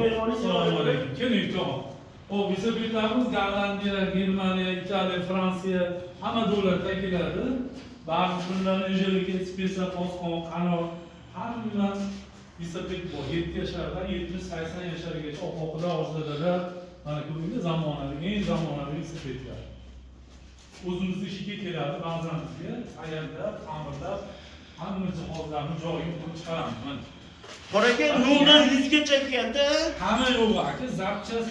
Assalomu alaykum. Keling, javob. O velosipedlarimiz Gollandiya, Germaniya, Italiya, Fransiya hamma davlatdan keladi. Ba'zi kunlarni ijaraga spesial posqon, qanot hamma velosiped bor. 7 yoshlardan 70-80 yoshlargacha oqoqlar, ozdalar, mana ko'ringi zamonaviy, eng zamonaviy velosipedlar. O'zimizning ishiga keladi, ba'zan bizga tayyorlab, ta'mirlab, hamma jihozlarni joyiga qo'yib chiqaramiz. Mana Qoraga 0dan 100 gacha keldi. hamma yo'q aka, zapchast,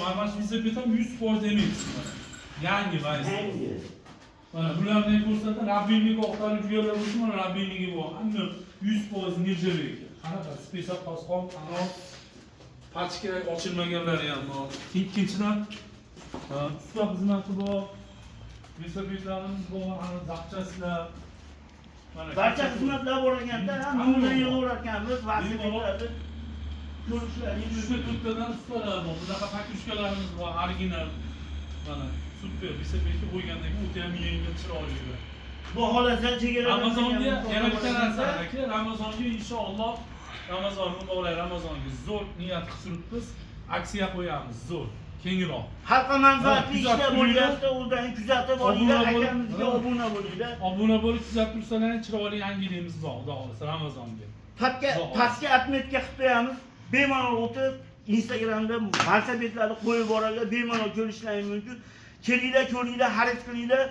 mana shu velosiped ham 100% emas. Yangi vayz. Yangi. Mana bularni ko'rsatib, rabbillik oqtarib yo'llar bo'lsa, mana rabilligi bor. Hamma 100% nirjalik. Qanaqa spesial posqon, qanot, pachka ochilmaganlari ham bor. Ikkinchidan, usta xizmati bor. Velosipedlarimiz bor, ana zapchastlar. Barcha xizmatlar bor ekanda, hammadan yig'averganmiz, vaziyatlarni ko'rishlaringiz Uchta to'rttadan ustalar bor. Bunaqa pakushkalarimiz bor, original. Mana super velosipedga qo'ygandan keyin o'ta ham yengil, chiroyli. bu holatdan chegaralangan. Ramazonga yana bitta narsa aka, Ramazonga inshaalloh Ramazon muborak Ramazonga zo'r niyat qilib aksiya qo'yamiz, zo'r, kengroq. Xalqqa manfaatli Ha, ishlar bo'lyapti, o'zdan kuzatib olinglar, akamizga obuna bo'linglar. Obuna bo'lib kuzatib tursalar, chiroyli yangilikimiz bor, xudo xolasa Ramazonga. Pastga atmetga qilib qo'yamiz. Bemalol o'tib Instagramda velosipedlarni qo'yib boradilar, bemalol ko'rishlaringiz mumkin. Kelinglar, ko'ringlar, xarid qilinglar.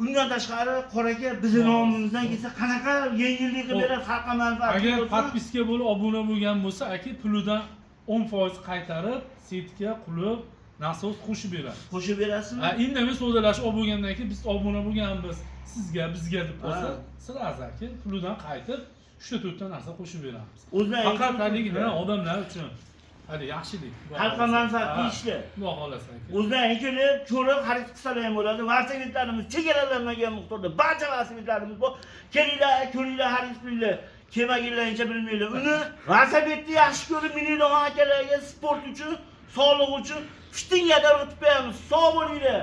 Undan tashqari qoraga bizning nomimizdan kelsa qanaqa yengillik qilib beradi, xalqqa manfaat. Agar podpiska bo'lib obuna bo'lgan bo'lsa, aka pulidan 10% qaytarib, setga qulib, nasos qo'shib beradi. Qo'shib berasizmi? Indamay so'zalashib bo'lgandan keyin biz obuna bo'lganmiz, sizga, bizga deb qolsa, sizlar aka pulidan qaytib, 3-4 ta narsa qo'shib beramiz. Faqat haligi odamlar uchun. Hadi yaxshilik. Xalqqa manfaatli ishlar. Xudo xolasa aka. O'zdan kelib, ko'rib xarid qilsalar ham bo'ladi. Velosipedlarimiz chegaralanmagan miqdorda barcha velosipedlarimiz bor. Kelinglar, ko'ringlar, xarid qilinglar. Kelmaganlarincha bilmaylar. Uni velosipedni yaxshi ko'rib minadigan akalarga sport uchun, sog'liq uchun pushtingga o'tib qo'yamiz. Sog' bo'linglar.